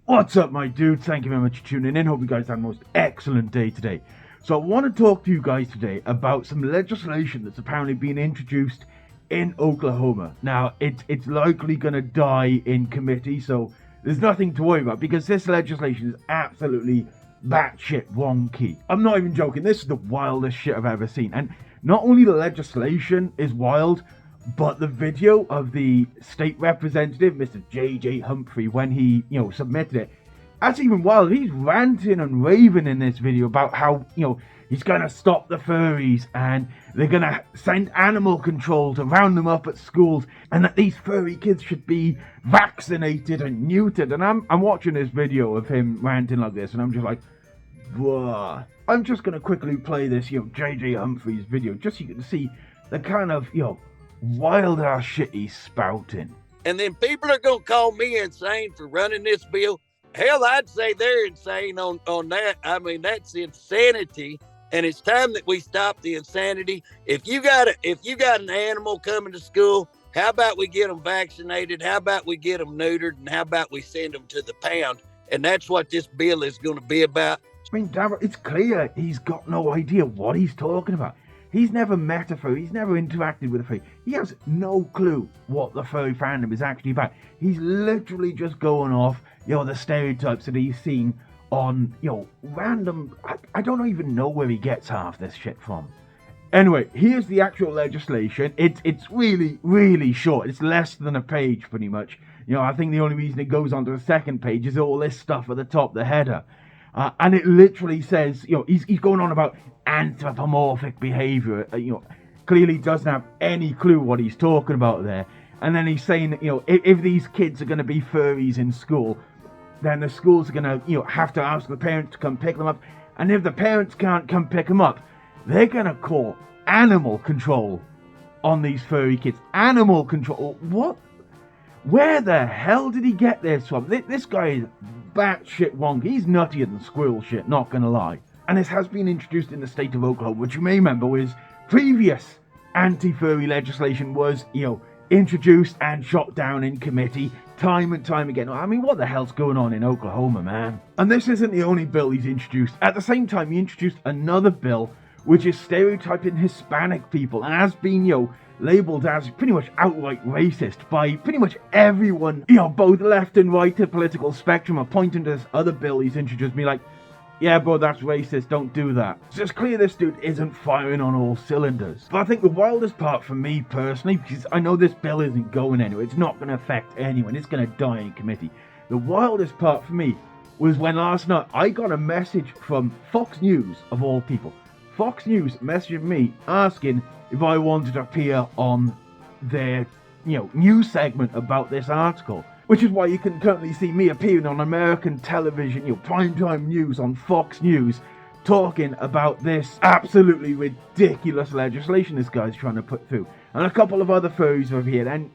What's up, my dudes? Thank you very much for tuning in. Hope you guys had the most excellent day today. So I want to talk to you guys today about some legislation that's apparently been introduced in Oklahoma. Now, it's likely going to die in committee, so there's nothing to worry about because this legislation is absolutely batshit wonky. I'm not even joking. This is the wildest shit I've ever seen. And not only the legislation is wild, but the video of the state representative, Mr. J.J. Humphrey, when he, submitted it, that's even wild. He's ranting and raving in this video about how, he's going to stop the furries and they're going to send animal control to round them up at schools and that these furry kids should be vaccinated and neutered. And I'm watching this video of him ranting like this and I'm just like, whoa. I'm just going to quickly play this, J.J. Humphrey's video just so you can see the kind of, wild ass shit he's spouting. And then people are going to call me insane for running this bill. Hell, I'd say they're insane on that. I mean, that's insanity. And it's time that we stop the insanity. If you got an animal coming to school, how about we get them vaccinated? How about we get them neutered? And how about we send them to the pound? And that's what this bill is going to be about. I mean, it's clear he's got no idea what he's talking about. He's never met a furry. He's never interacted with a furry. He has no clue what the furry fandom is actually about. He's literally just going off, the stereotypes that he's seen on, random... I don't even know where he gets half this shit from. Anyway, here's the actual legislation. It's really, really short. It's less than a page, pretty much. I think the only reason it goes on to the second page is all this stuff at the top, the header. And it literally says, he's going on about anthropomorphic behavior, clearly doesn't have any clue what he's talking about there. And then he's saying that, if these kids are going to be furries in school, then the schools are going to, have to ask the parents to come pick them up. And if the parents can't come pick them up, they're going to call animal control on these furry kids. Animal control? What? Where the hell did he get this from? This guy is batshit wonky. He's nuttier than squirrel shit, not gonna lie. And this has been introduced in the state of Oklahoma, which you may remember was previous anti-furry legislation was, introduced and shot down in committee time and time again. I mean, what the hell's going on in Oklahoma, man? And this isn't the only bill he's introduced. At the same time, he introduced another bill which is stereotyping Hispanic people and has been, labeled as pretty much outright racist by pretty much everyone, both left and right to the political spectrum are pointing to this other bill he's introduced me like, yeah, bro, that's racist, don't do that. So it's clear this dude isn't firing on all cylinders. But I think the wildest part for me personally, because I know this bill isn't going anywhere, it's not going to affect anyone, it's going to die in committee. The wildest part for me was when last night I got a message from Fox News, of all people. Fox News messaged me asking if I wanted to appear on their, news segment about this article. Which is why you can currently see me appearing on American television, primetime news on Fox News, talking about this absolutely ridiculous legislation this guy's trying to put through. And a couple of other furries over here. And,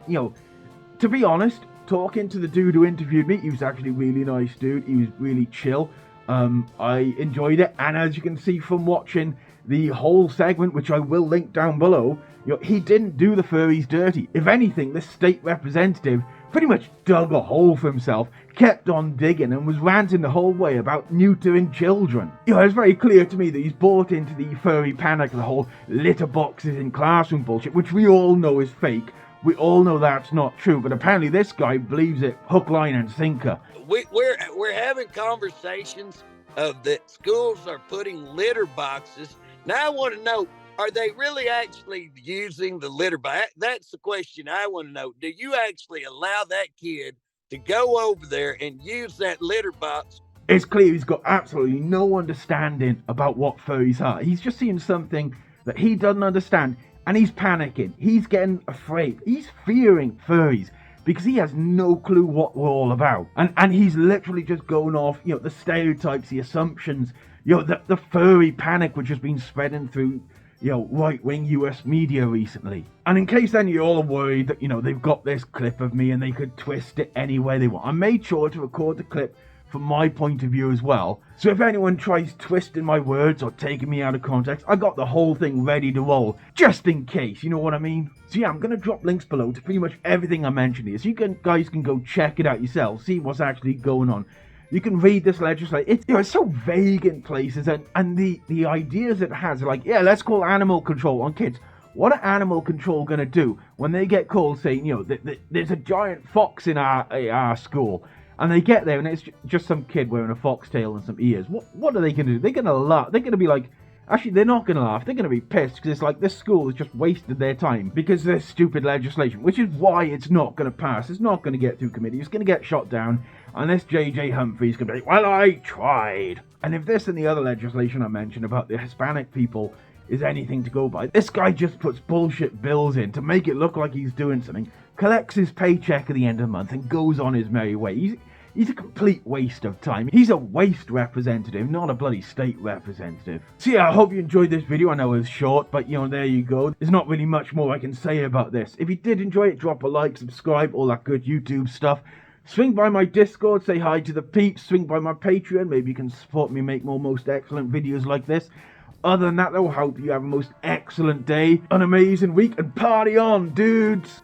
to be honest, talking to the dude who interviewed me, he was actually a really nice dude. He was really chill. I enjoyed it. And as you can see from watching the whole segment, which I will link down below, he didn't do the furries dirty. If anything, this state representative pretty much dug a hole for himself, kept on digging, and was ranting the whole way about neutering children. It's very clear to me that he's bought into the furry panic, the whole litter boxes in classroom bullshit, which we all know is fake. We all know that's not true, but apparently this guy believes it hook, line, and sinker. We're having conversations of that schools are putting litter boxes. Now I want to know, are they really actually using the litter box? That's the question I want to know. Do you actually allow that kid to go over there and use that litter box? It's clear he's got absolutely no understanding about what furries are. He's just seeing something that he doesn't understand and he's panicking. He's getting afraid. He's fearing furries because he has no clue what we're all about. And he's literally just going off, the stereotypes, the assumptions, the furry panic which has been spreading through right-wing US media recently. And in case any of you all are worried that, they've got this clip of me and they could twist it any way they want, I made sure to record the clip from my point of view as well. So if anyone tries twisting my words or taking me out of context, I got the whole thing ready to roll, just in case, you know what I mean? So yeah, I'm going to drop links below to pretty much everything I mentioned here, so you guys can go check it out yourselves, see what's actually going on. You can read this legislation. It's so vague in places, and the ideas it has are like, yeah, let's call animal control on kids. What are animal control going to do when they get called saying, there's a giant fox in our school, and they get there and it's just some kid wearing a foxtail and some ears? What are they going to do? They're going to laugh. They're going to be like, actually, they're not going to laugh. They're going to be pissed because it's like this school has just wasted their time because of this stupid legislation, which is why it's not going to pass. It's not going to get through committee. It's going to get shot down. And this J.J. Humphrey's going to be like, well, I tried. And if this and the other legislation I mentioned about the Hispanic people is anything to go by, this guy just puts bullshit bills in to make it look like he's doing something, collects his paycheck at the end of the month, and goes on his merry way. He's a complete waste of time. He's a waste representative, not a bloody state representative. So yeah, I hope you enjoyed this video. I know it was short, but there you go. There's not really much more I can say about this. If you did enjoy it, drop a like, subscribe, all that good YouTube stuff. Swing by my Discord, say hi to the peeps. Swing by my Patreon. Maybe you can support me make more most excellent videos like this. Other than that, though, I hope you have a most excellent day, an amazing week, and party on, dudes!